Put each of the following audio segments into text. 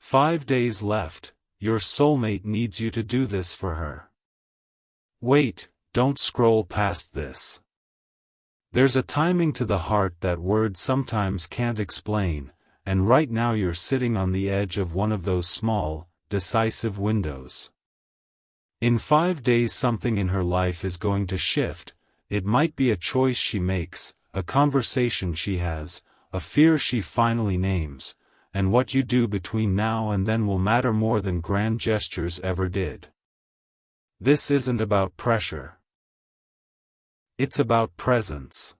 5 days left, your soulmate needs you to do this for her. Wait, don't scroll past this. There's a timing to the heart that words sometimes can't explain, and right now you're sitting on the edge of one of those small, decisive windows. In 5 days something in her life is going to shift. It might be a choice she makes, a conversation she has, a fear she finally names, and what you do between now and then will matter more than grand gestures ever did. This isn't about pressure. It's about presence.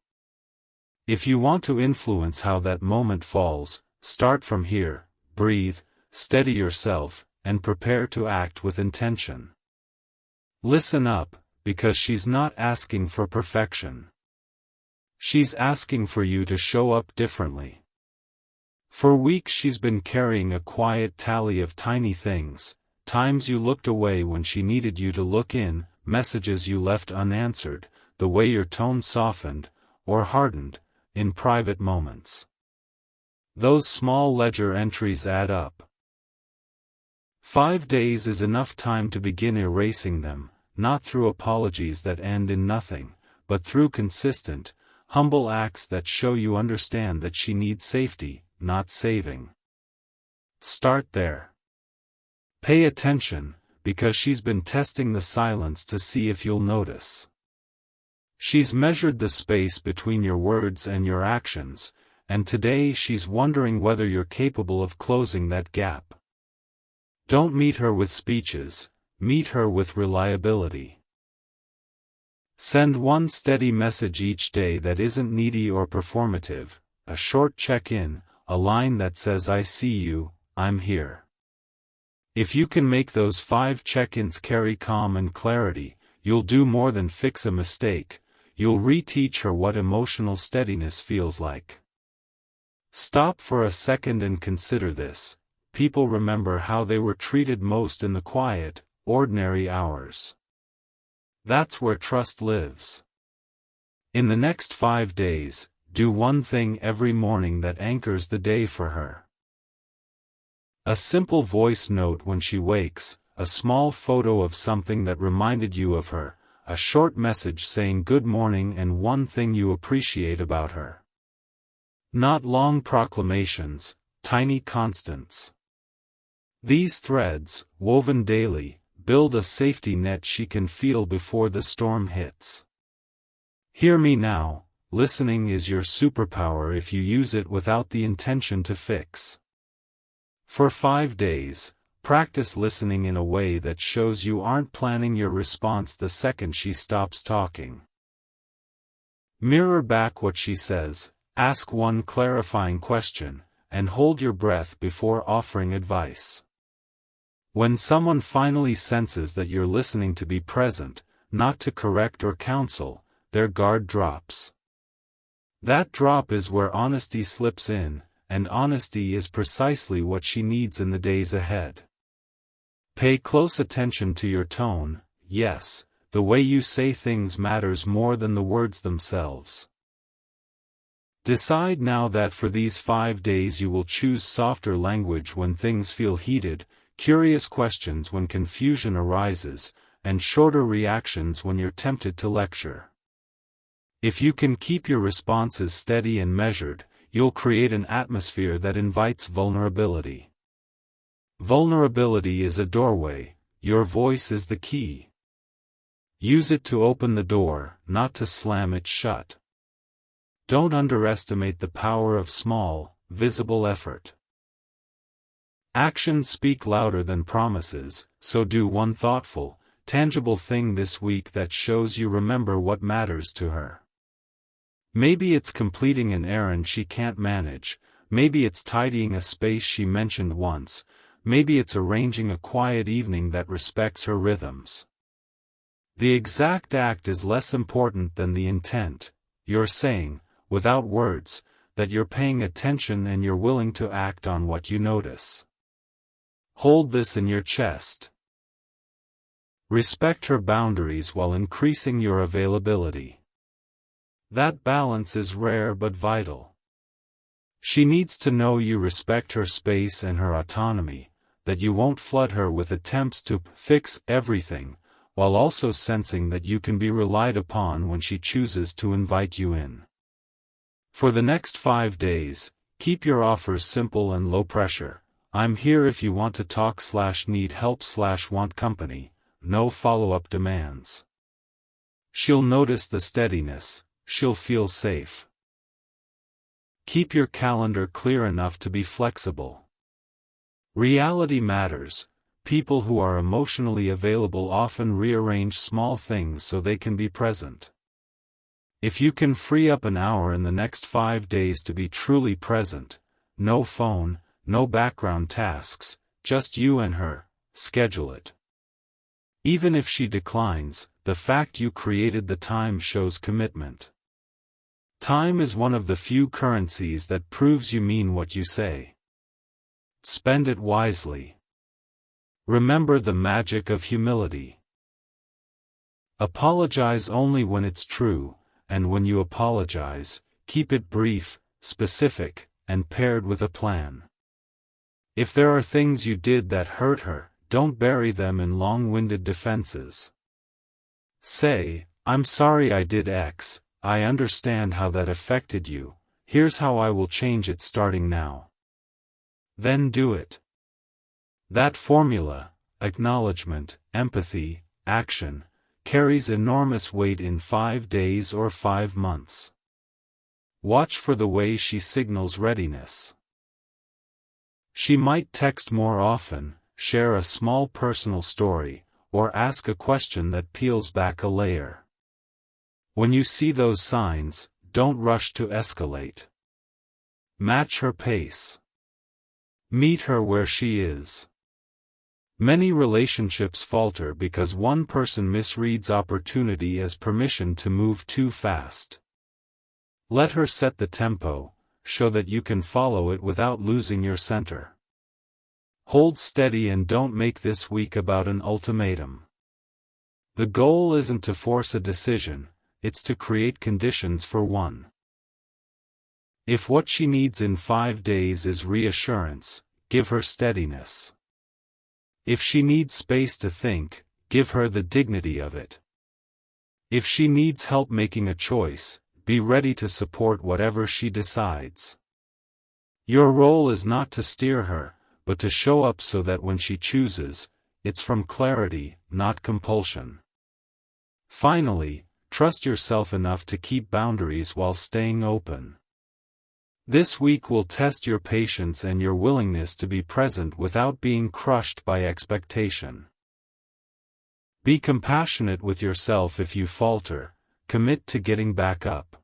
If you want to influence how that moment falls, start from here, breathe, steady yourself, and prepare to act with intention. Listen up, because she's not asking for perfection. She's asking for you to show up differently. For weeks she's been carrying a quiet tally of tiny things, times you looked away when she needed you to look in, messages you left unanswered, the way your tone softened, or hardened, in private moments. Those small ledger entries add up. 5 days is enough time to begin erasing them, not through apologies that end in nothing, but through consistent, humble acts that show you understand that she needs safety, not saving. Start there. Pay attention, because she's been testing the silence to see if you'll notice. She's measured the space between your words and your actions, and today she's wondering whether you're capable of closing that gap. Don't meet her with speeches, meet her with reliability. Send one steady message each day that isn't needy or performative, a short check-in, a line that says I see you, I'm here. If you can make those 5 check-ins carry calm and clarity, you'll do more than fix a mistake. You'll reteach her what emotional steadiness feels like. Stop for a second and consider this. People remember how they were treated most in the quiet, ordinary hours. That's where trust lives. In the next 5 days, do one thing every morning that anchors the day for her. A simple voice note when she wakes, a small photo of something that reminded you of her, a short message saying good morning and one thing you appreciate about her. Not long proclamations, tiny constants. These threads, woven daily, build a safety net she can feel before the storm hits. Hear me now, listening is your superpower if you use it without the intention to fix. For 5 days, practice listening in a way that shows you aren't planning your response the second she stops talking. Mirror back what she says, ask one clarifying question, and hold your breath before offering advice. When someone finally senses that you're listening to be present, not to correct or counsel, their guard drops. That drop is where honesty slips in, and honesty is precisely what she needs in the days ahead. Pay close attention to your tone. Yes, the way you say things matters more than the words themselves. Decide now that for these 5 days you will choose softer language when things feel heated, curious questions when confusion arises, and shorter reactions when you're tempted to lecture. If you can keep your responses steady and measured, you'll create an atmosphere that invites vulnerability. Vulnerability is a doorway, your voice is the key. Use it to open the door, not to slam it shut. Don't underestimate the power of small, visible effort. Actions speak louder than promises, so do one thoughtful, tangible thing this week that shows you remember what matters to her. Maybe it's completing an errand she can't manage, maybe it's tidying a space she mentioned once, maybe it's arranging a quiet evening that respects her rhythms. The exact act is less important than the intent. You're saying, without words, that you're paying attention and you're willing to act on what you notice. Hold this in your chest. Respect her boundaries while increasing your availability. That balance is rare but vital. She needs to know you respect her space and her autonomy, that you won't flood her with attempts to fix everything, while also sensing that you can be relied upon when she chooses to invite you in. For the next 5 days, keep your offers simple and low pressure. I'm here if you want to talk/need help/want company, no follow-up demands. She'll notice the steadiness, she'll feel safe. Keep your calendar clear enough to be flexible. Reality matters. People who are emotionally available often rearrange small things so they can be present. If you can free up an hour in the next 5 days to be truly present, no phone, no background tasks, just you and her, schedule it. Even if she declines, the fact you created the time shows commitment. Time is one of the few currencies that proves you mean what you say. Spend it wisely. Remember the magic of humility. Apologize only when it's true, and when you apologize, keep it brief, specific, and paired with a plan. If there are things you did that hurt her, don't bury them in long-winded defenses. Say, "I'm sorry I did X, I understand how that affected you, here's how I will change it starting now." Then do it. That formula, acknowledgement, empathy, action, carries enormous weight in 5 days or 5 months. Watch for the way she signals readiness. She might text more often, share a small personal story, or ask a question that peels back a layer. When you see those signs, don't rush to escalate. Match her pace. Meet her where she is. Many relationships falter because one person misreads opportunity as permission to move too fast. Let her set the tempo, show that you can follow it without losing your center. Hold steady and don't make this week about an ultimatum. The goal isn't to force a decision, it's to create conditions for one. If what she needs in 5 days is reassurance, give her steadiness. If she needs space to think, give her the dignity of it. If she needs help making a choice, be ready to support whatever she decides. Your role is not to steer her, but to show up so that when she chooses, it's from clarity, not compulsion. Finally, trust yourself enough to keep boundaries while staying open. This week will test your patience and your willingness to be present without being crushed by expectation. Be compassionate with yourself if you falter, commit to getting back up.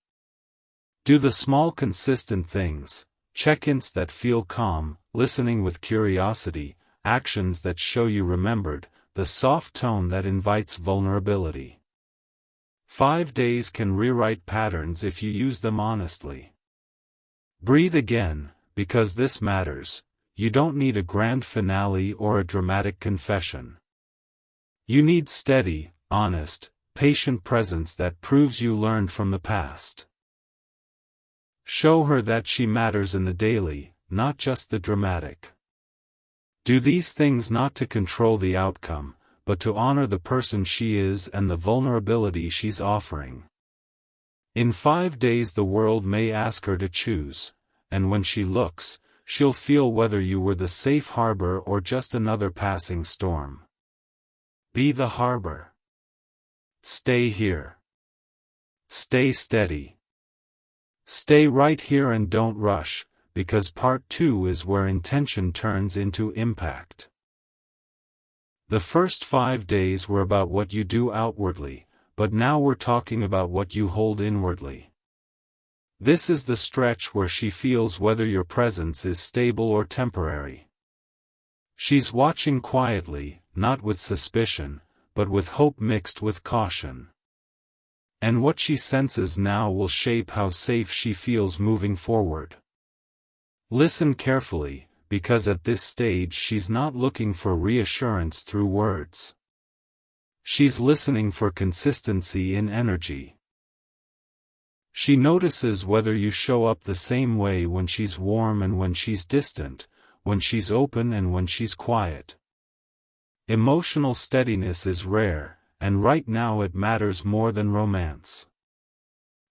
Do the small consistent things, check-ins that feel calm, listening with curiosity, actions that show you remembered, the soft tone that invites vulnerability. 5 days can rewrite patterns if you use them honestly. Breathe again, because this matters. You don't need a grand finale or a dramatic confession. You need steady, honest, patient presence that proves you learned from the past. Show her that she matters in the daily, not just the dramatic. Do these things not to control the outcome, but to honor the person she is and the vulnerability she's offering. In 5 days the world may ask her to choose, and when she looks, she'll feel whether you were the safe harbor or just another passing storm. Be the harbor. Stay here. Stay steady. Stay right here and don't rush, because part 2 is where intention turns into impact. The first 5 days were about what you do outwardly, but now we're talking about what you hold inwardly. This is the stretch where she feels whether your presence is stable or temporary. She's watching quietly, not with suspicion, but with hope mixed with caution. And what she senses now will shape how safe she feels moving forward. Listen carefully, because at this stage she's not looking for reassurance through words. She's listening for consistency in energy. She notices whether you show up the same way when she's warm and when she's distant, when she's open and when she's quiet. Emotional steadiness is rare, and right now it matters more than romance.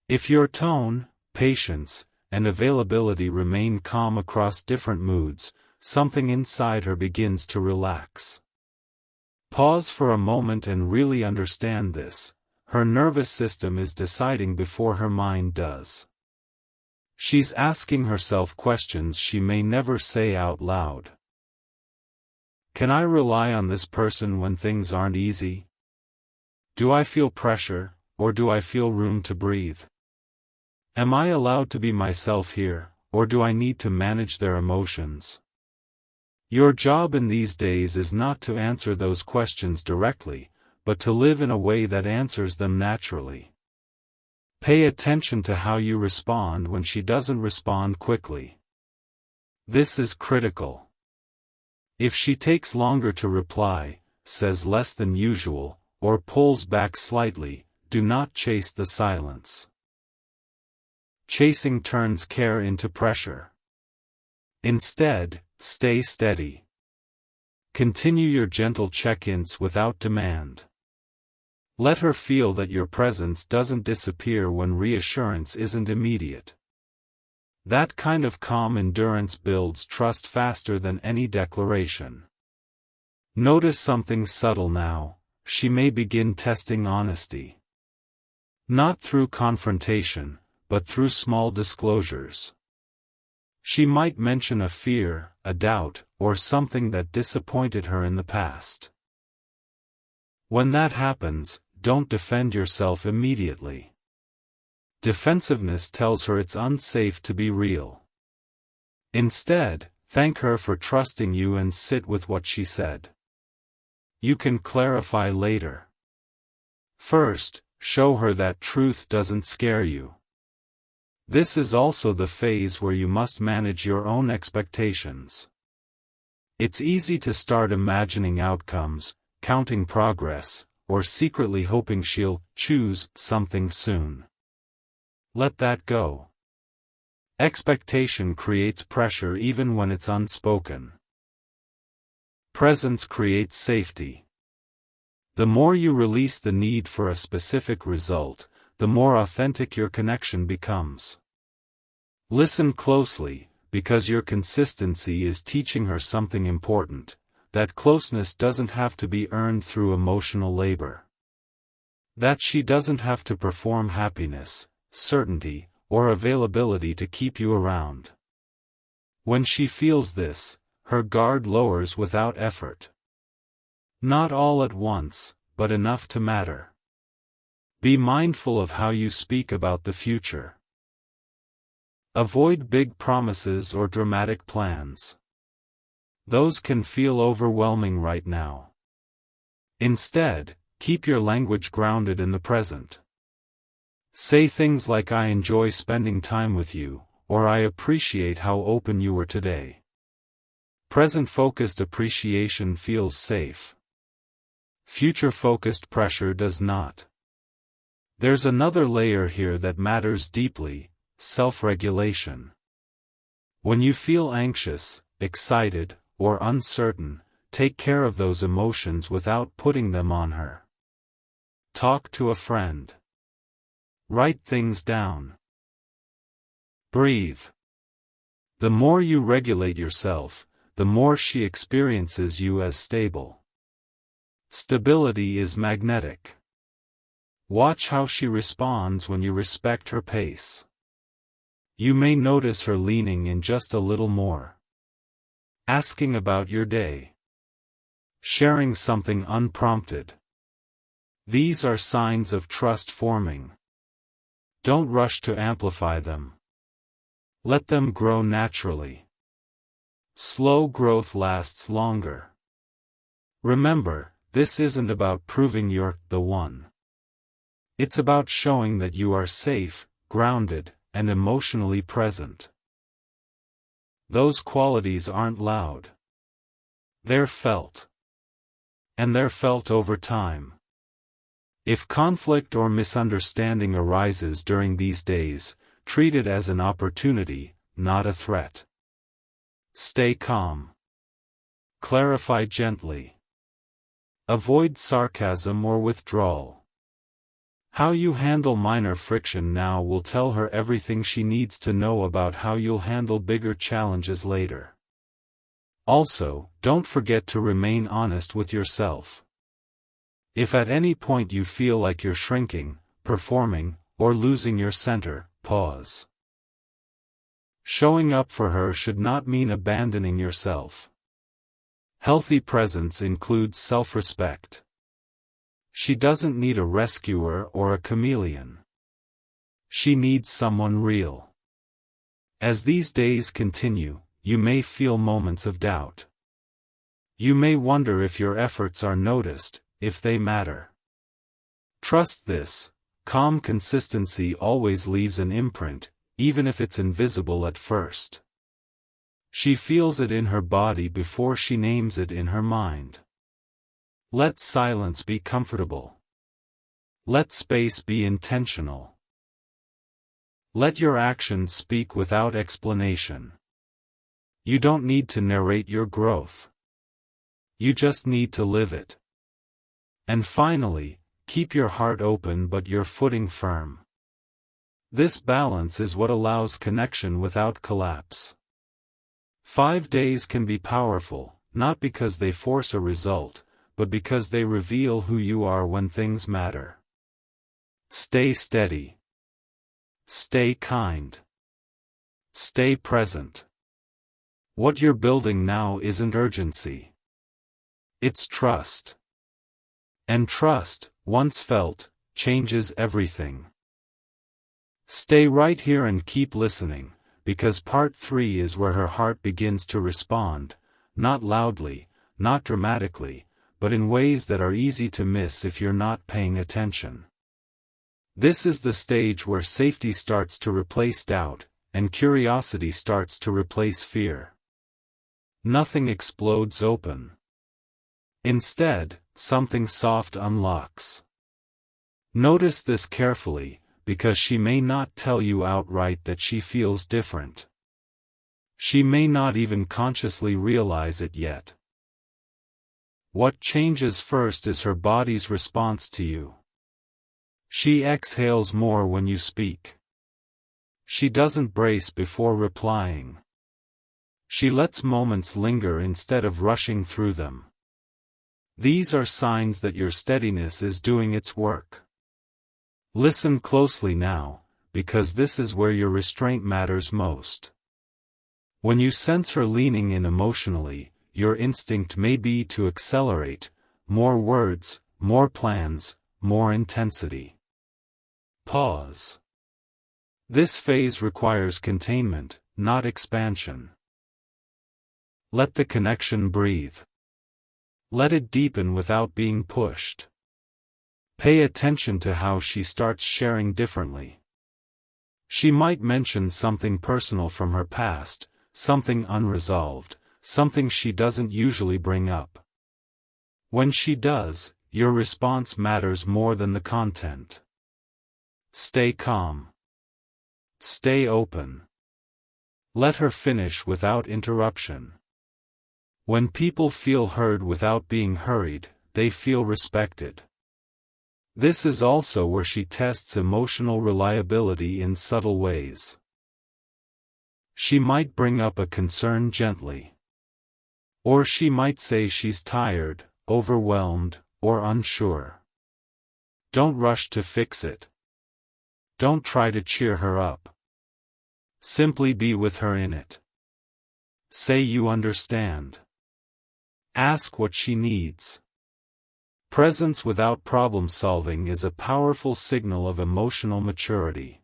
If your tone, patience, and availability remain calm across different moods, something inside her begins to relax. Pause for a moment and really understand this. Her nervous system is deciding before her mind does. She's asking herself questions she may never say out loud. Can I rely on this person when things aren't easy? Do I feel pressure, or do I feel room to breathe? Am I allowed to be myself here, or do I need to manage their emotions? Your job in these days is not to answer those questions directly, but to live in a way that answers them naturally. Pay attention to how you respond when she doesn't respond quickly. This is critical. If she takes longer to reply, says less than usual, or pulls back slightly, do not chase the silence. Chasing turns care into pressure. Instead, stay steady. Continue your gentle check-ins without demand. Let her feel that your presence doesn't disappear when reassurance isn't immediate. That kind of calm endurance builds trust faster than any declaration. Notice something subtle now. She may begin testing honesty. Not through confrontation, but through small disclosures. She might mention a fear, a doubt, or something that disappointed her in the past. When that happens, don't defend yourself immediately. Defensiveness tells her it's unsafe to be real. Instead, thank her for trusting you and sit with what she said. You can clarify later. First, show her that truth doesn't scare you. This is also the phase where you must manage your own expectations. It's easy to start imagining outcomes, counting progress, or secretly hoping she'll choose something soon. Let that go. Expectation creates pressure even when it's unspoken. Presence creates safety. The more you release the need for a specific result, the more authentic your connection becomes. Listen closely, because your consistency is teaching her something important. That closeness doesn't have to be earned through emotional labor. That she doesn't have to perform happiness, certainty, or availability to keep you around. When she feels this, her guard lowers without effort. Not all at once, but enough to matter. Be mindful of how you speak about the future. Avoid big promises or dramatic plans. Those can feel overwhelming right now. Instead, keep your language grounded in the present. Say things like I enjoy spending time with you, or I appreciate how open you were today. Present-focused appreciation feels safe. Future-focused pressure does not. There's another layer here that matters deeply: self-regulation. When you feel anxious, excited, or uncertain, take care of those emotions without putting them on her. Talk to a friend. Write things down. Breathe. The more you regulate yourself, the more she experiences you as stable. Stability is magnetic. Watch how she responds when you respect her pace. You may notice her leaning in just a little more. Asking about your day. Sharing something unprompted. These are signs of trust forming. Don't rush to amplify them. Let them grow naturally. Slow growth lasts longer. Remember, this isn't about proving you're the one. It's about showing that you are safe, grounded, and emotionally present. Those qualities aren't loud. They're felt. And they're felt over time. If conflict or misunderstanding arises during these days, treat it as an opportunity, not a threat. Stay calm. Clarify gently. Avoid sarcasm or withdrawal. How you handle minor friction now will tell her everything she needs to know about how you'll handle bigger challenges later. Also, don't forget to remain honest with yourself. If at any point you feel like you're shrinking, performing, or losing your center, pause. Showing up for her should not mean abandoning yourself. Healthy presence includes self-respect. She doesn't need a rescuer or a chameleon. She needs someone real. As these days continue, you may feel moments of doubt. You may wonder if your efforts are noticed, if they matter. Trust this, calm consistency always leaves an imprint, even if it's invisible at first. She feels it in her body before she names it in her mind. Let silence be comfortable. Let space be intentional. Let your actions speak without explanation. You don't need to narrate your growth. You just need to live it. And finally, keep your heart open but your footing firm. This balance is what allows connection without collapse. 5 days can be powerful, not because they force a result, but because they reveal who you are when things matter. Stay steady. Stay kind. Stay present. What you're building now isn't urgency. It's trust. And trust, once felt, changes everything. Stay right here and keep listening, because part 3 is where her heart begins to respond, not loudly, not dramatically, but in ways that are easy to miss if you're not paying attention. This is the stage where safety starts to replace doubt, and curiosity starts to replace fear. Nothing explodes open. Instead, something soft unlocks. Notice this carefully, because she may not tell you outright that she feels different. She may not even consciously realize it yet. What changes first is her body's response to you. She exhales more when you speak. She doesn't brace before replying. She lets moments linger instead of rushing through them. These are signs that your steadiness is doing its work. Listen closely now, because this is where your restraint matters most. When you sense her leaning in emotionally, your instinct may be to accelerate, more words, more plans, more intensity. Pause. This phase requires containment, not expansion. Let the connection breathe. Let it deepen without being pushed. Pay attention to how she starts sharing differently. She might mention something personal from her past, something unresolved, something she doesn't usually bring up. When she does, your response matters more than the content. Stay calm. Stay open. Let her finish without interruption. When people feel heard without being hurried, they feel respected. This is also where she tests emotional reliability in subtle ways. She might bring up a concern gently. Or she might say she's tired, overwhelmed, or unsure. Don't rush to fix it. Don't try to cheer her up. Simply be with her in it. Say you understand. Ask what she needs. Presence without problem-solving is a powerful signal of emotional maturity.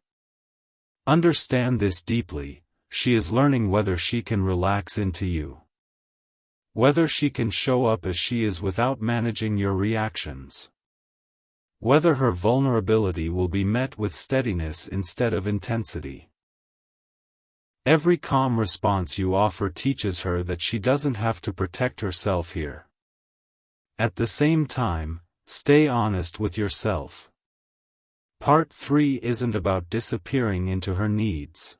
Understand this deeply, she is learning whether she can relax into you. Whether she can show up as she is without managing your reactions. Whether her vulnerability will be met with steadiness instead of intensity. Every calm response you offer teaches her that she doesn't have to protect herself here. At the same time, stay honest with yourself. Part 3 isn't about disappearing into her needs.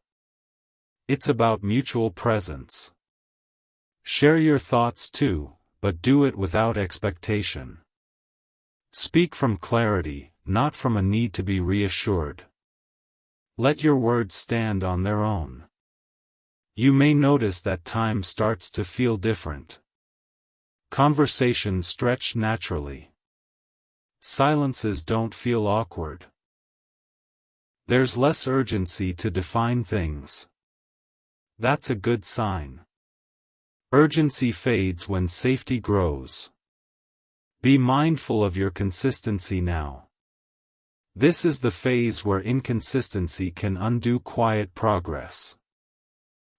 It's about mutual presence. Share your thoughts too, but do it without expectation. Speak from clarity, not from a need to be reassured. Let your words stand on their own. You may notice that time starts to feel different. Conversations stretch naturally. Silences don't feel awkward. There's less urgency to define things. That's a good sign. Urgency fades when safety grows. Be mindful of your consistency now. This is the phase where inconsistency can undo quiet progress.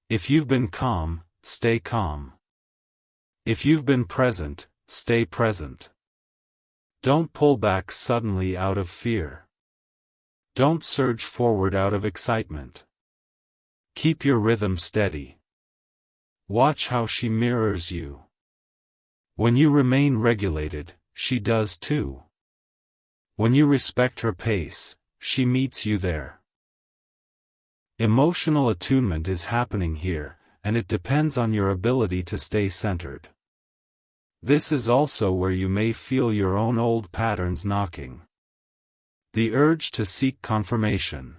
If you've been calm, stay calm. If you've been present, stay present. Don't pull back suddenly out of fear. Don't surge forward out of excitement. Keep your rhythm steady. Watch how she mirrors you. When you remain regulated, she does too. When you respect her pace, she meets you there. Emotional attunement is happening here, and it depends on your ability to stay centered. This is also where you may feel your own old patterns knocking. The urge to seek confirmation.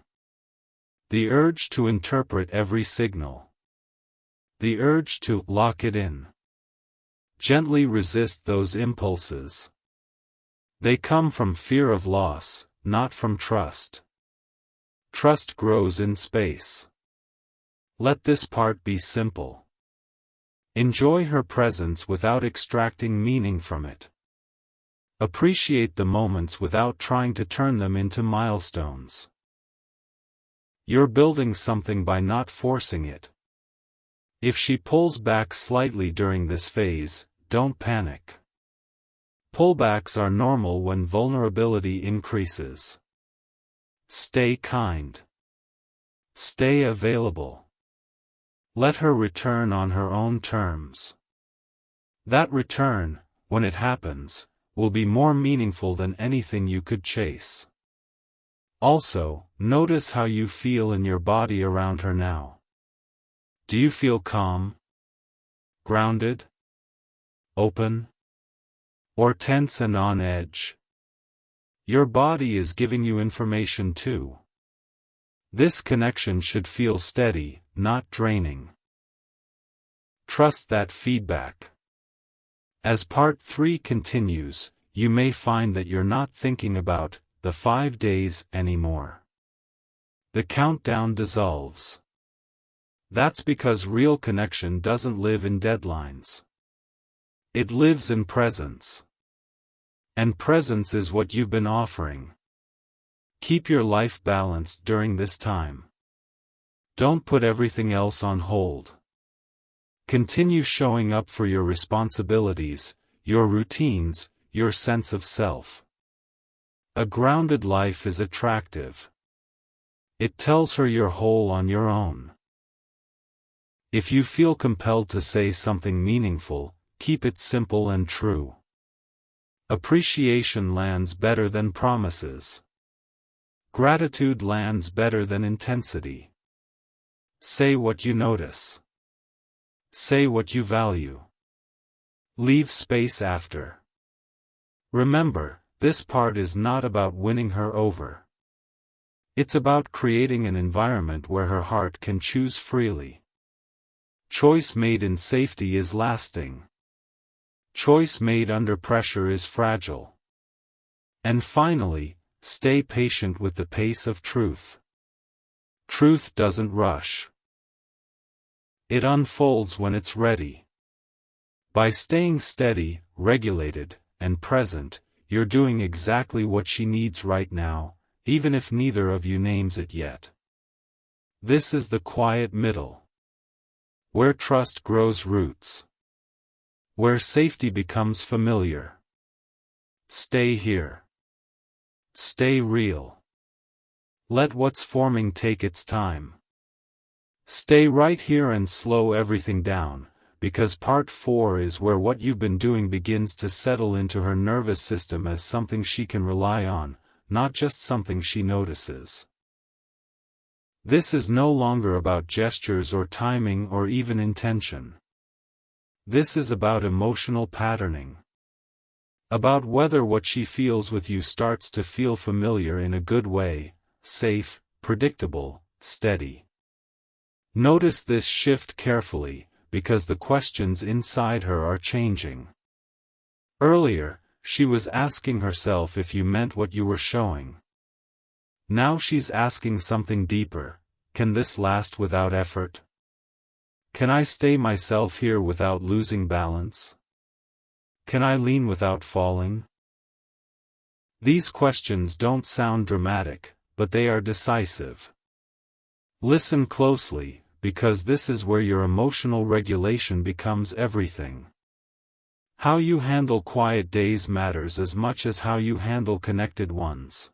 The urge to interpret every signal. The urge to lock it in. Gently resist those impulses. They come from fear of loss, not from trust. Trust grows in space. Let this part be simple. Enjoy her presence without extracting meaning from it. Appreciate the moments without trying to turn them into milestones. You're building something by not forcing it. If she pulls back slightly during this phase, don't panic. Pullbacks are normal when vulnerability increases. Stay kind. Stay available. Let her return on her own terms. That return, when it happens, will be more meaningful than anything you could chase. Also, notice how you feel in your body around her now. Do you feel calm? Grounded? Open? Or tense and on edge? Your body is giving you information too. This connection should feel steady, not draining. Trust that feedback. As part 3 continues, you may find that you're not thinking about the 5 days anymore. The countdown dissolves. That's because real connection doesn't live in deadlines. It lives in presence. And presence is what you've been offering. Keep your life balanced during this time. Don't put everything else on hold. Continue showing up for your responsibilities, your routines, your sense of self. A grounded life is attractive. It tells her you're whole on your own. If you feel compelled to say something meaningful, keep it simple and true. Appreciation lands better than promises. Gratitude lands better than intensity. Say what you notice. Say what you value. Leave space after. Remember, this part is not about winning her over. It's about creating an environment where her heart can choose freely. Choice made in safety is lasting. Choice made under pressure is fragile. And finally, stay patient with the pace of truth. Truth doesn't rush. It unfolds when it's ready. By staying steady, regulated, and present, you're doing exactly what she needs right now, even if neither of you names it yet. This is the quiet middle. Where trust grows roots. Where safety becomes familiar. Stay here. Stay real. Let what's forming take its time. Stay right here and slow everything down, because part 4 is where what you've been doing begins to settle into her nervous system as something she can rely on, not just something she notices. This is no longer about gestures or timing or even intention. This is about emotional patterning. About whether what she feels with you starts to feel familiar in a good way, safe, predictable, steady. Notice this shift carefully, because the questions inside her are changing. Earlier, she was asking herself if you meant what you were showing. Now she's asking something deeper: can this last without effort? Can I stay myself here without losing balance? Can I lean without falling? These questions don't sound dramatic, but they are decisive. Listen closely, because this is where your emotional regulation becomes everything. How you handle quiet days matters as much as how you handle connected ones.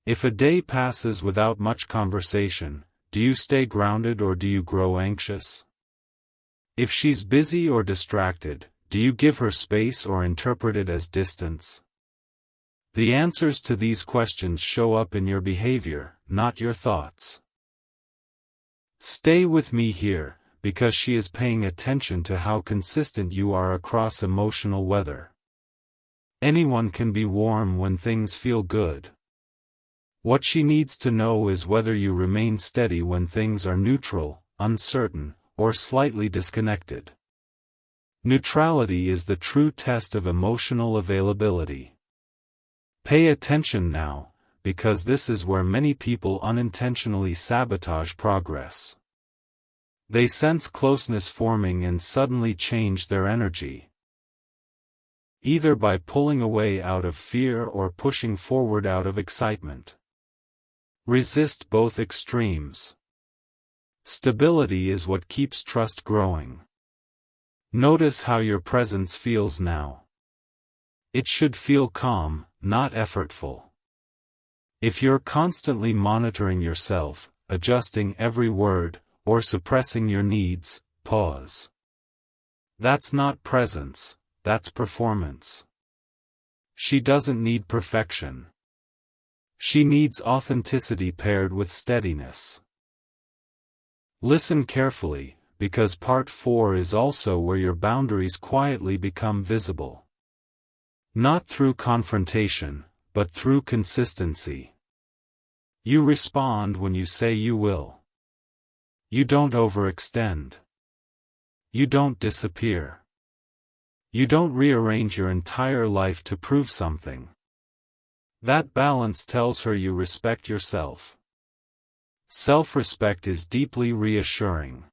If a day passes without much conversation, do you stay grounded or do you grow anxious? If she's busy or distracted, do you give her space or interpret it as distance? The answers to these questions show up in your behavior, not your thoughts. Stay with me here, because she is paying attention to how consistent you are across emotional weather. Anyone can be warm when things feel good. What she needs to know is whether you remain steady when things are neutral, uncertain, or slightly disconnected. Neutrality is the true test of emotional availability. Pay attention now, because this is where many people unintentionally sabotage progress. They sense closeness forming and suddenly change their energy. Either by pulling away out of fear or pushing forward out of excitement. Resist both extremes. Stability is what keeps trust growing. Notice how your presence feels now. It should feel calm, not effortful. If you're constantly monitoring yourself, adjusting every word, or suppressing your needs, pause. That's not presence, that's performance. She doesn't need perfection. She needs authenticity paired with steadiness. Listen carefully, because part 4 is also where your boundaries quietly become visible. Not through confrontation, but through consistency. You respond when you say you will. You don't overextend. You don't disappear. You don't rearrange your entire life to prove something. That balance tells her you respect yourself. Self-respect is deeply reassuring.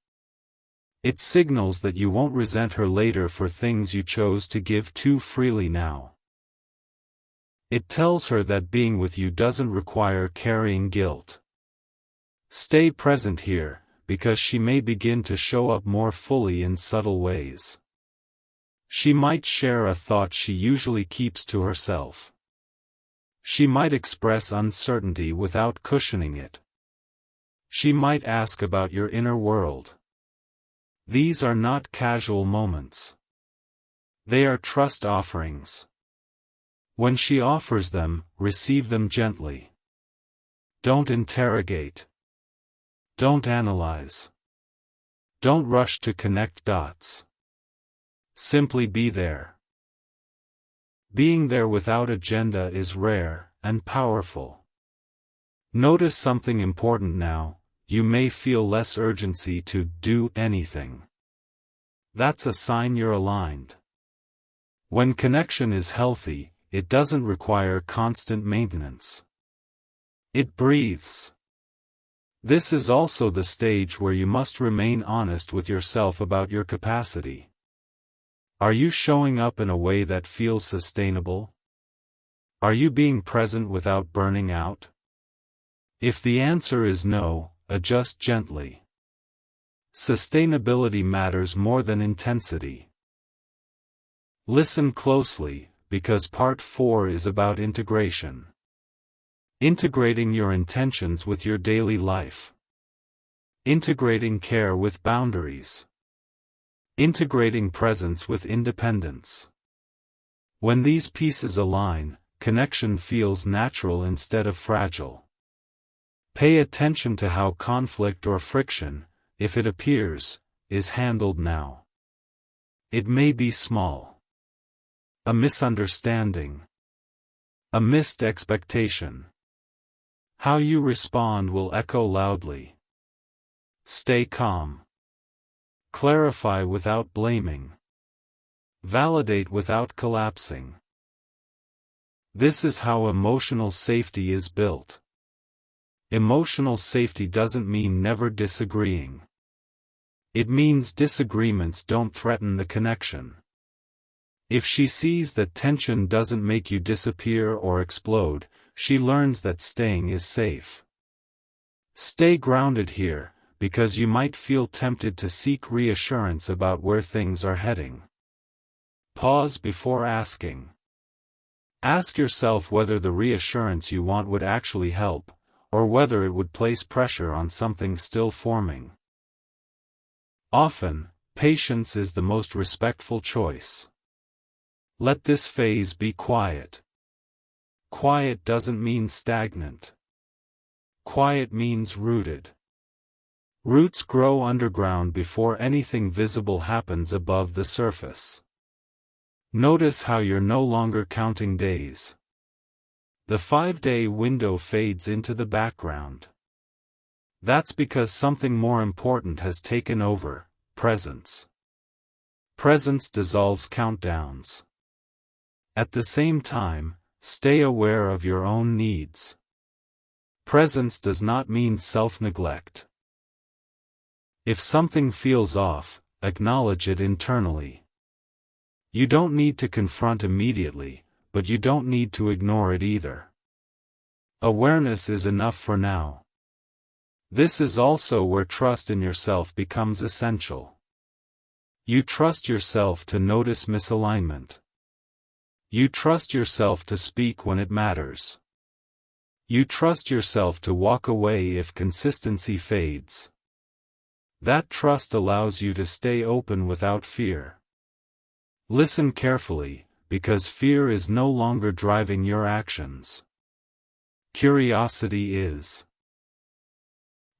It signals that you won't resent her later for things you chose to give too freely now. It tells her that being with you doesn't require carrying guilt. Stay present here, because she may begin to show up more fully in subtle ways. She might share a thought she usually keeps to herself. She might express uncertainty without cushioning it. She might ask about your inner world. These are not casual moments. They are trust offerings. When she offers them, receive them gently. Don't interrogate. Don't analyze. Don't rush to connect dots. Simply be there. Being there without agenda is rare and powerful. Notice something important now: you may feel less urgency to do anything. That's a sign you're aligned. When connection is healthy, it doesn't require constant maintenance. It breathes. This is also the stage where you must remain honest with yourself about your capacity. Are you showing up in a way that feels sustainable? Are you being present without burning out? If the answer is no, adjust gently. Sustainability matters more than intensity. Listen closely, because part 4 is about integration. Integrating your intentions with your daily life. Integrating care with boundaries. Integrating presence with independence. When these pieces align, connection feels natural instead of fragile. Pay attention to how conflict or friction, if it appears, is handled now. It may be small. A misunderstanding. A missed expectation. How you respond will echo loudly. Stay calm. Clarify without blaming. Validate without collapsing. This is how emotional safety is built. Emotional safety doesn't mean never disagreeing. It means disagreements don't threaten the connection. If she sees that tension doesn't make you disappear or explode, she learns that staying is safe. Stay grounded here, because you might feel tempted to seek reassurance about where things are heading. Pause before asking. Ask yourself whether the reassurance you want would actually help, or whether it would place pressure on something still forming. Often, patience is the most respectful choice. Let this phase be quiet. Quiet doesn't mean stagnant. Quiet means rooted. Roots grow underground before anything visible happens above the surface. Notice how you're no longer counting days. The 5-day window fades into the background. That's because something more important has taken over: presence. Presence dissolves countdowns. At the same time, stay aware of your own needs. Presence does not mean self-neglect. If something feels off, acknowledge it internally. You don't need to confront immediately, but you don't need to ignore it either. Awareness is enough for now. This is also where trust in yourself becomes essential. You trust yourself to notice misalignment. You trust yourself to speak when it matters. You trust yourself to walk away if consistency fades. That trust allows you to stay open without fear. Listen carefully, because fear is no longer driving your actions. Curiosity is.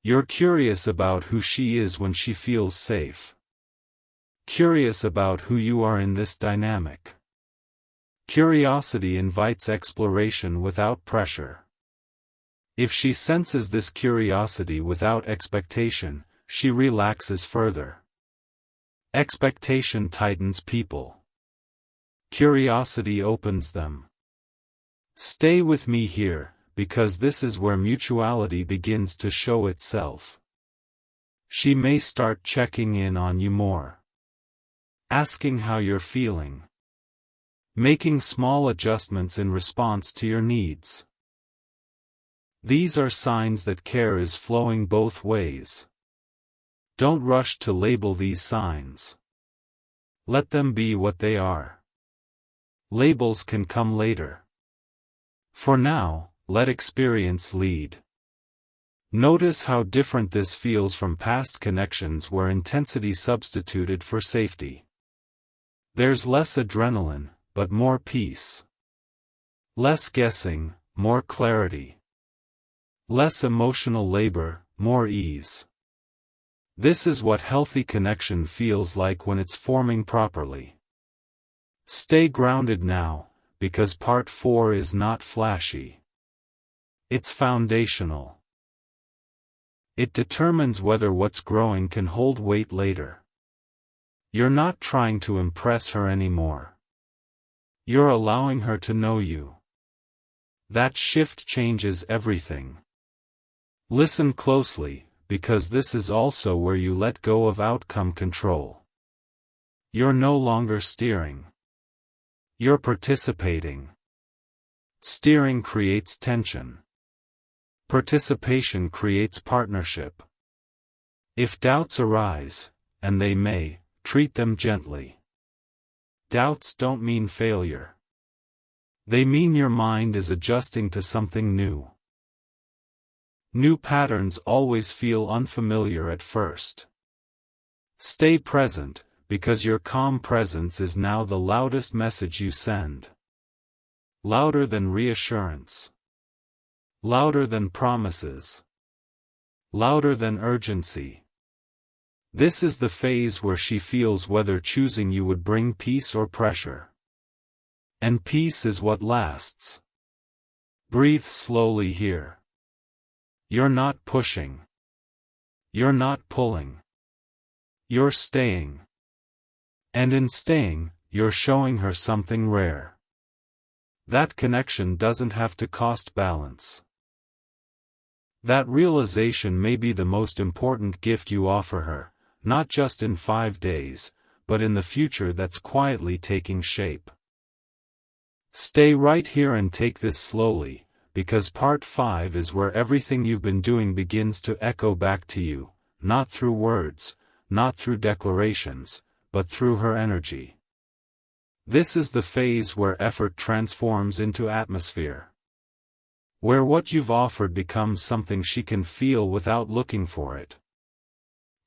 You're curious about who she is when she feels safe. Curious about who you are in this dynamic. Curiosity invites exploration without pressure. If she senses this curiosity without expectation, she relaxes further. Expectation tightens people. Curiosity opens them. Stay with me here, because this is where mutuality begins to show itself. She may start checking in on you more. Asking how you're feeling. Making small adjustments in response to your needs. These are signs that care is flowing both ways. Don't rush to label these signs. Let them be what they are. Labels can come later. For now, let experience lead. Notice how different this feels from past connections where intensity substituted for safety. There's less adrenaline, but more peace. Less guessing, more clarity. Less emotional labor, more ease. This is what healthy connection feels like when it's forming properly. Stay grounded now, because part 4 is not flashy. It's foundational. It determines whether what's growing can hold weight later. You're not trying to impress her anymore. You're allowing her to know you. That shift changes everything. Listen closely, because this is also where you let go of outcome control. You're no longer steering. You're participating. Steering creates tension. Participation creates partnership. If doubts arise, and they may, treat them gently. Doubts don't mean failure. They mean your mind is adjusting to something new. New patterns always feel unfamiliar at first. Stay present, because your calm presence is now the loudest message you send. Louder than reassurance. Louder than promises. Louder than urgency. This is the phase where she feels whether choosing you would bring peace or pressure. And peace is what lasts. Breathe slowly here. You're not pushing. You're not pulling. You're staying. And in staying, you're showing her something rare. That connection doesn't have to cost balance. That realization may be the most important gift you offer her, not just in 5 days, but in the future that's quietly taking shape. Stay right here and take this slowly, because part 5 is where everything you've been doing begins to echo back to you, not through words, not through declarations, but through her energy. This is the phase where effort transforms into atmosphere. Where what you've offered becomes something she can feel without looking for it.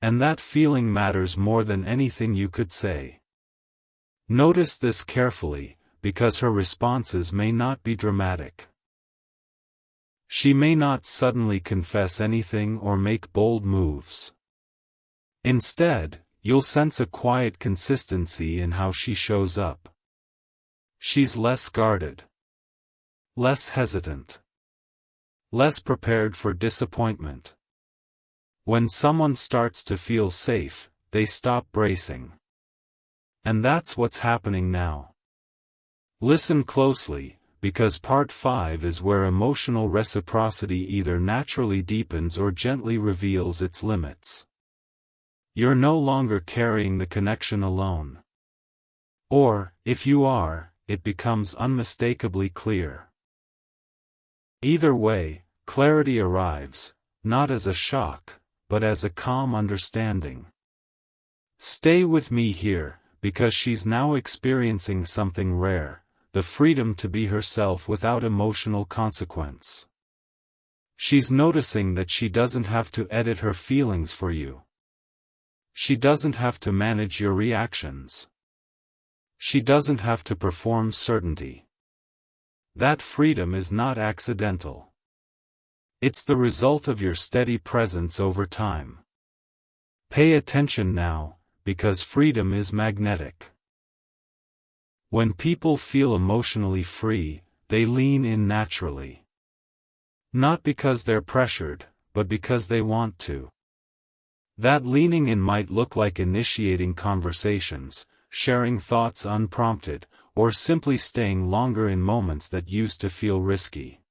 And that feeling matters more than anything you could say. Notice this carefully, because her responses may not be dramatic. She may not suddenly confess anything or make bold moves. Instead, you'll sense a quiet consistency in how she shows up. She's less guarded. Less hesitant. Less prepared for disappointment. When someone starts to feel safe, they stop bracing. And that's what's happening now. Listen closely, because part 5 is where emotional reciprocity either naturally deepens or gently reveals its limits. You're no longer carrying the connection alone. Or, if you are, it becomes unmistakably clear. Either way, clarity arrives, not as a shock, but as a calm understanding. Stay with me here, because she's now experiencing something rare, the freedom to be herself without emotional consequence. She's noticing that she doesn't have to edit her feelings for you. She doesn't have to manage your reactions. She doesn't have to perform certainty. That freedom is not accidental. It's the result of your steady presence over time. Pay attention now, because freedom is magnetic. When people feel emotionally free, they lean in naturally. Not because they're pressured, but because they want to. That leaning in might look like initiating conversations, sharing thoughts unprompted, or simply staying longer in moments that used to feel risky.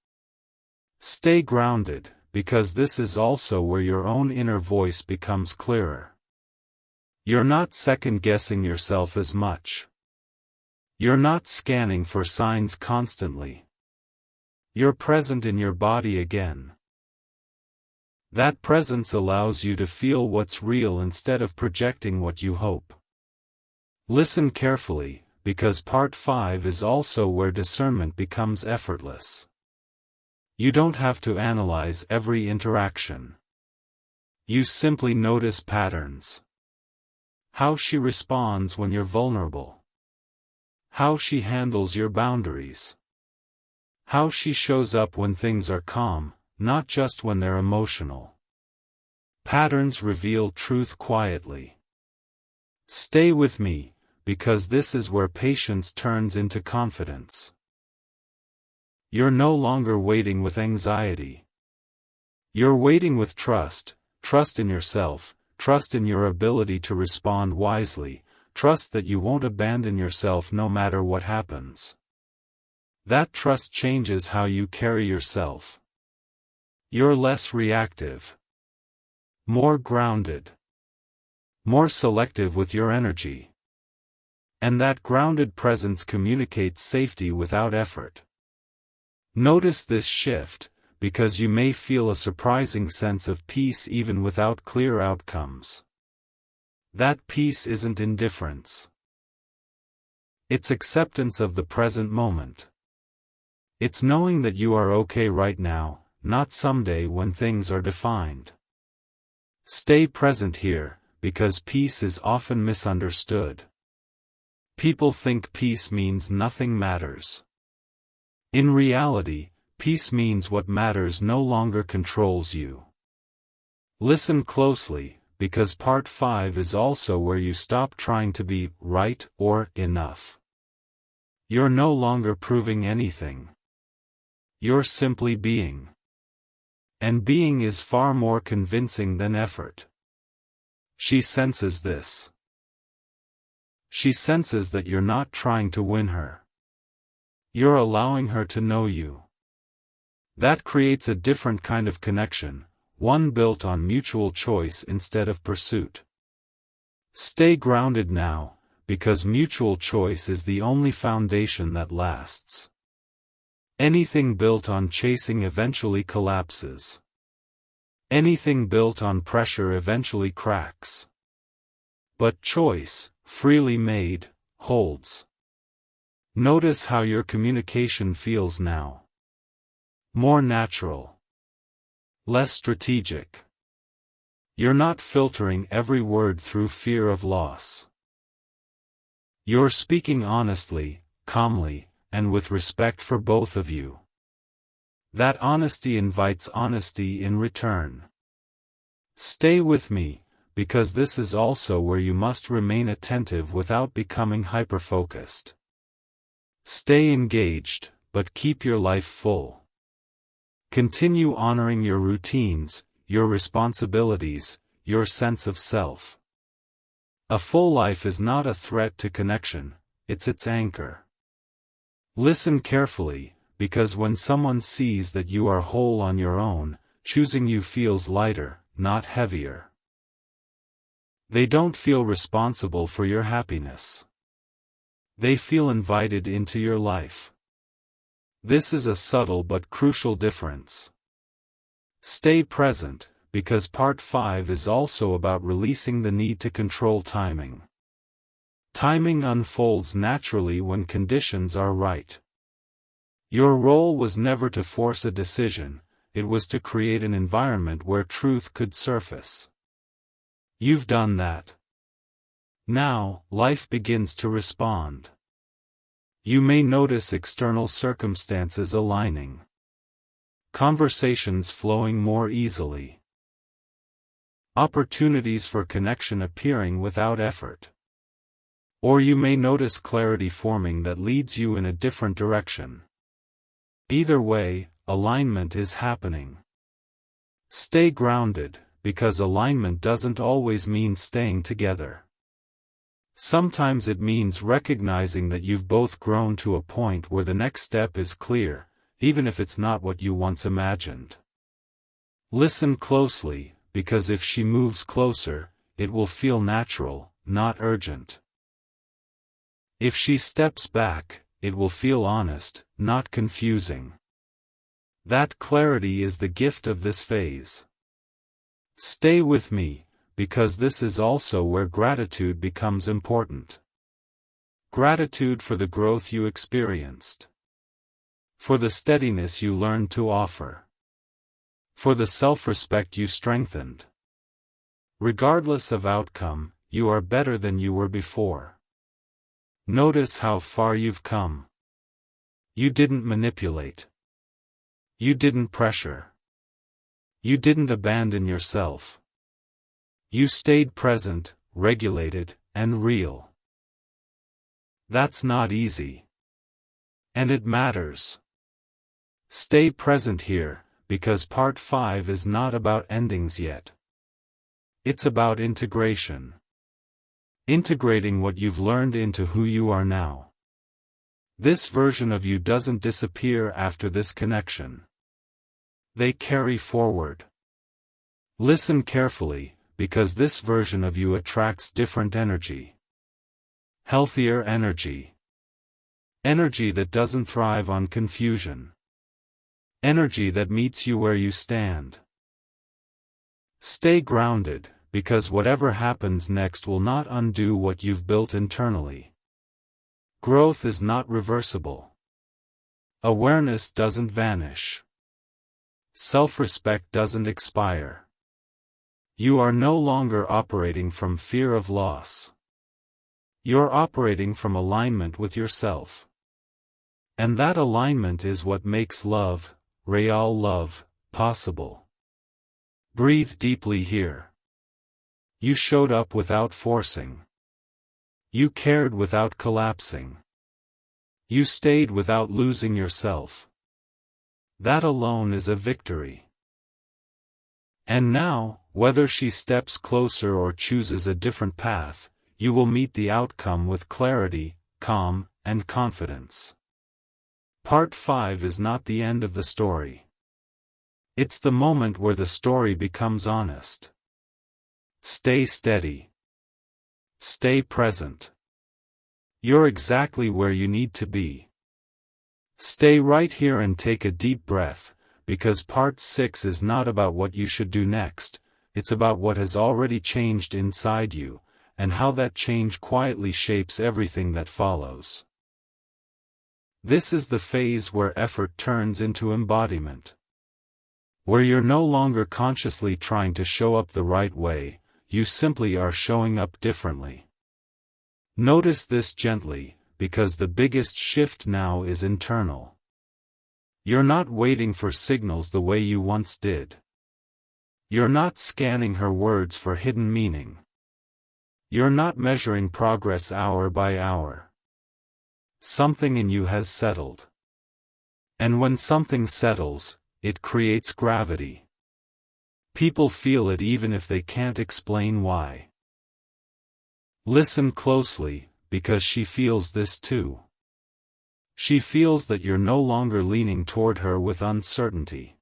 Stay grounded, because this is also where your own inner voice becomes clearer. You're not second-guessing yourself as much. You're not scanning for signs constantly. You're present in your body again. That presence allows you to feel what's real instead of projecting what you hope. Listen carefully, because part 5 is also where discernment becomes effortless. You don't have to analyze every interaction. You simply notice patterns. How she responds when you're vulnerable. How she handles your boundaries. How she shows up when things are calm, not just when they're emotional. Patterns reveal truth quietly. Stay with me, because this is where patience turns into confidence. You're no longer waiting with anxiety. You're waiting with trust, trust in yourself, trust in your ability to respond wisely, trust that you won't abandon yourself no matter what happens. That trust changes how you carry yourself. You're less reactive. More grounded. More selective with your energy. And that grounded presence communicates safety without effort. Notice this shift, because you may feel a surprising sense of peace even without clear outcomes. That peace isn't indifference. It's acceptance of the present moment. It's knowing that you are okay right now, not someday when things are defined. Stay present here, because peace is often misunderstood. People think peace means nothing matters. In reality, peace means what matters no longer controls you. Listen closely, because part 5 is also where you stop trying to be right or enough. You're no longer proving anything. You're simply being. And being is far more convincing than effort. She senses this. She senses that you're not trying to win her. You're allowing her to know you. That creates a different kind of connection, one built on mutual choice instead of pursuit. Stay grounded now, because mutual choice is the only foundation that lasts. Anything built on chasing eventually collapses. Anything built on pressure eventually cracks. But choice, freely made, holds. Notice how your communication feels now. More natural. Less strategic. You're not filtering every word through fear of loss. You're speaking honestly, calmly, and with respect for both of you. That honesty invites honesty in return. Stay with me, because this is also where you must remain attentive without becoming hyper-focused. Stay engaged, but keep your life full. Continue honoring your routines, your responsibilities, your sense of self. A full life is not a threat to connection, it's its anchor. Listen carefully, because when someone sees that you are whole on your own, choosing you feels lighter, not heavier. They don't feel responsible for your happiness. They feel invited into your life. This is a subtle but crucial difference. Stay present, because part 5 is also about releasing the need to control timing. Timing unfolds naturally when conditions are right. Your role was never to force a decision, it was to create an environment where truth could surface. You've done that. Now, life begins to respond. You may notice external circumstances aligning. Conversations flowing more easily. Opportunities for connection appearing without effort. Or you may notice clarity forming that leads you in a different direction. Either way, alignment is happening. Stay grounded, because alignment doesn't always mean staying together. Sometimes it means recognizing that you've both grown to a point where the next step is clear, even if it's not what you once imagined. Listen closely, because if she moves closer, it will feel natural, not urgent. If she steps back, it will feel honest, not confusing. That clarity is the gift of this phase. Stay with me, because this is also where gratitude becomes important. Gratitude for the growth you experienced. For the steadiness you learned to offer. For the self-respect you strengthened. Regardless of outcome, you are better than you were before. Notice how far you've come. You didn't manipulate. You didn't pressure. You didn't abandon yourself. You stayed present, regulated, and real. That's not easy. And it matters. Stay present here, because part 5 is not about endings yet. It's about integration. Integrating what you've learned into who you are now. This version of you doesn't disappear after this connection. They carry forward. Listen carefully, because this version of you attracts different energy. Healthier energy. Energy that doesn't thrive on confusion. Energy that meets you where you stand. Stay grounded, because whatever happens next will not undo what you've built internally. Growth is not reversible. Awareness doesn't vanish. Self-respect doesn't expire. You are no longer operating from fear of loss. You're operating from alignment with yourself. And that alignment is what makes love, real love, possible. Breathe deeply here. You showed up without forcing. You cared without collapsing. You stayed without losing yourself. That alone is a victory. And now, whether she steps closer or chooses a different path, you will meet the outcome with clarity, calm, and confidence. Part 5 is not the end of the story. It's the moment where the story becomes honest. Stay steady. Stay present. You're exactly where you need to be. Stay right here and take a deep breath, because part 6 is not about what you should do next, it's about what has already changed inside you, and how that change quietly shapes everything that follows. This is the phase where effort turns into embodiment. Where you're no longer consciously trying to show up the right way, you simply are showing up differently. Notice this gently, because the biggest shift now is internal. You're not waiting for signals the way you once did. You're not scanning her words for hidden meaning. You're not measuring progress hour by hour. Something in you has settled. And when something settles, it creates gravity. People feel it even if they can't explain why. Listen closely, because she feels this too. She feels that you're no longer leaning toward her with uncertainty.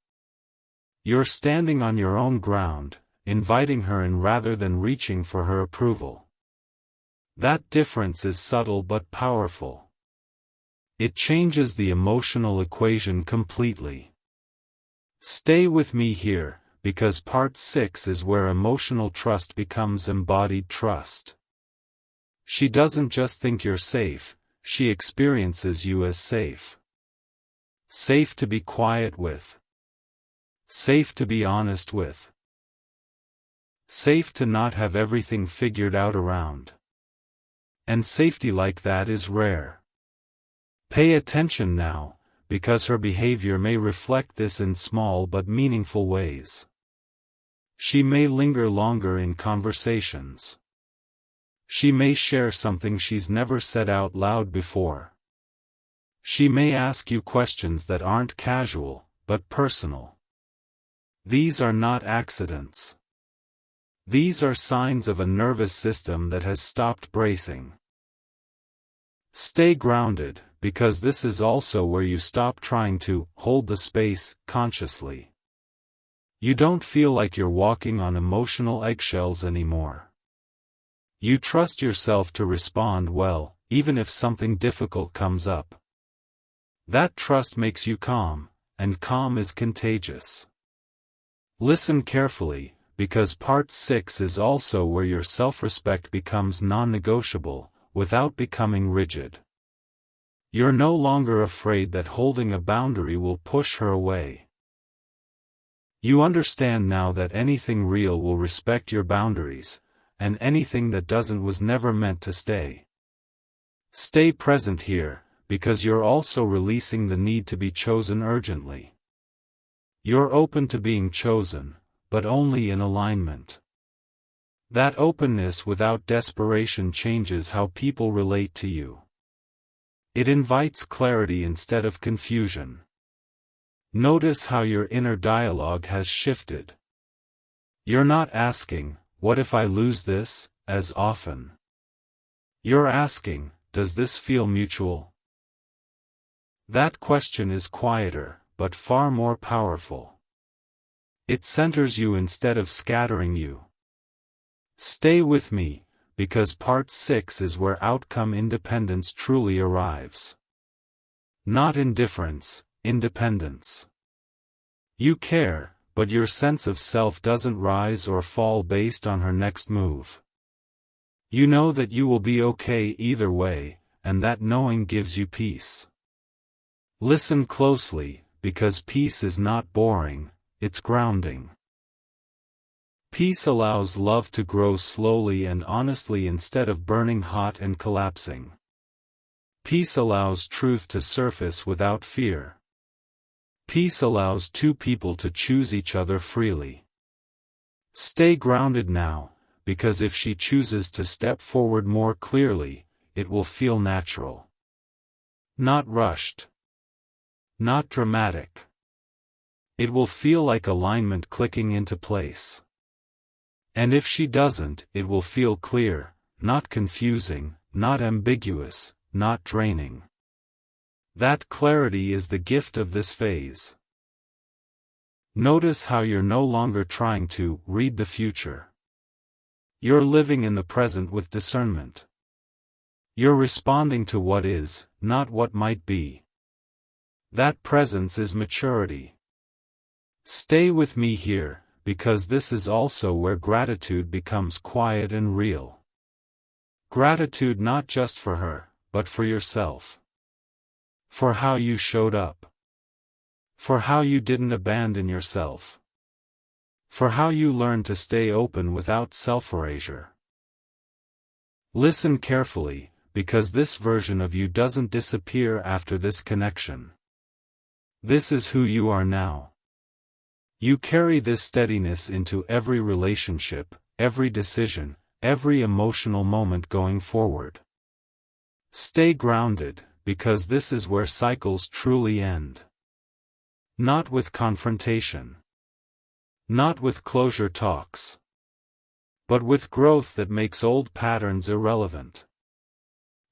You're standing on your own ground, inviting her in rather than reaching for her approval. That difference is subtle but powerful. It changes the emotional equation completely. Stay with me here, because part 6 is where emotional trust becomes embodied trust. She doesn't just think you're safe, she experiences you as safe. Safe to be quiet with. Safe to be honest with. Safe to not have everything figured out around. And safety like that is rare. Pay attention now, because her behavior may reflect this in small but meaningful ways. She may linger longer in conversations. She may share something she's never said out loud before. She may ask you questions that aren't casual, but personal. These are not accidents. These are signs of a nervous system that has stopped bracing. Stay grounded, because this is also where you stop trying to hold the space consciously. You don't feel like you're walking on emotional eggshells anymore. You trust yourself to respond well, even if something difficult comes up. That trust makes you calm, and calm is contagious. Listen carefully, because part 6 is also where your self-respect becomes non-negotiable, without becoming rigid. You're no longer afraid that holding a boundary will push her away. You understand now that anything real will respect your boundaries, and anything that doesn't was never meant to stay. Stay present here, because you're also releasing the need to be chosen urgently. You're open to being chosen, but only in alignment. That openness without desperation changes how people relate to you. It invites clarity instead of confusion. Notice how your inner dialogue has shifted. You're not asking, "What if I lose this?" as often. You're asking, "Does this feel mutual?" That question is quieter, but far more powerful. It centers you instead of scattering you. Stay with me, because part 6 is where outcome independence truly arrives. Not indifference, independence. You care, but your sense of self doesn't rise or fall based on her next move. You know that you will be okay either way, and that knowing gives you peace. Listen closely, because peace is not boring, it's grounding. Peace allows love to grow slowly and honestly instead of burning hot and collapsing. Peace allows truth to surface without fear. Peace allows two people to choose each other freely. Stay grounded now, because if she chooses to step forward more clearly, it will feel natural. Not rushed. Not dramatic. It will feel like alignment clicking into place. And if she doesn't, it will feel clear, not confusing, not ambiguous, not draining. That clarity is the gift of this phase. Notice how you're no longer trying to read the future. You're living in the present with discernment. You're responding to what is, not what might be. That presence is maturity. Stay with me here, because this is also where gratitude becomes quiet and real. Gratitude not just for her, but for yourself. For how you showed up. For how you didn't abandon yourself. For how you learned to stay open without self-erasure. Listen carefully, because this version of you doesn't disappear after this connection. This is who you are now. You carry this steadiness into every relationship, every decision, every emotional moment going forward. Stay grounded, because this is where cycles truly end. Not with confrontation. Not with closure talks. But with growth that makes old patterns irrelevant.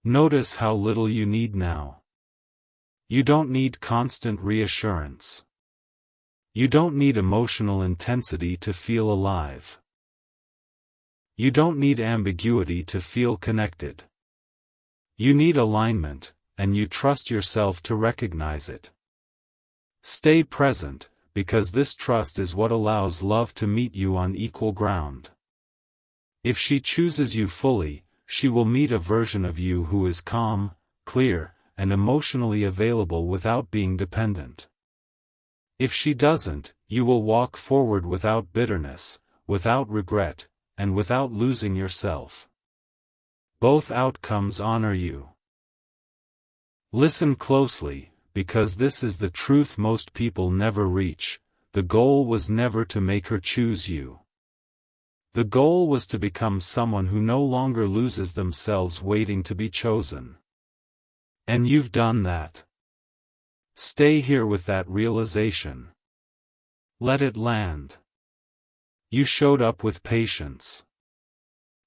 Notice how little you need now. You don't need constant reassurance. You don't need emotional intensity to feel alive. You don't need ambiguity to feel connected. You need alignment, and you trust yourself to recognize it. Stay present, because this trust is what allows love to meet you on equal ground. If she chooses you fully, she will meet a version of you who is calm, clear, and emotionally available without being dependent. If she doesn't, you will walk forward without bitterness, without regret, and without losing yourself. Both outcomes honor you. Listen closely, because this is the truth most people never reach. The goal was never to make her choose you. The goal was to become someone who no longer loses themselves waiting to be chosen. And you've done that. Stay here with that realization. Let it land. You showed up with patience.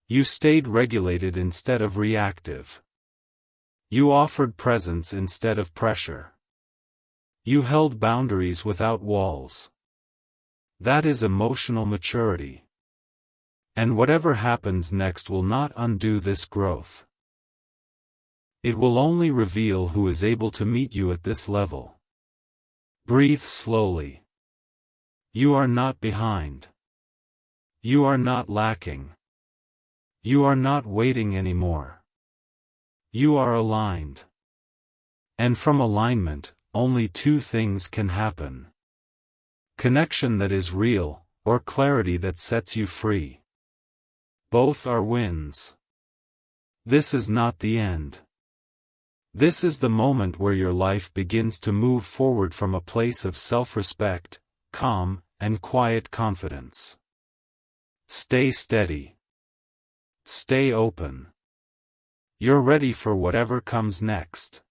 You stayed regulated instead of reactive. You offered presence instead of pressure. You held boundaries without walls. That is emotional maturity. And whatever happens next will not undo this growth. It will only reveal who is able to meet you at this level. Breathe slowly. You are not behind. You are not lacking. You are not waiting anymore. You are aligned. And from alignment, only two things can happen. Connection that is real, or clarity that sets you free. Both are wins. This is not the end. This is the moment where your life begins to move forward from a place of self-respect, calm, and quiet confidence. Stay steady. Stay open. You're ready for whatever comes next.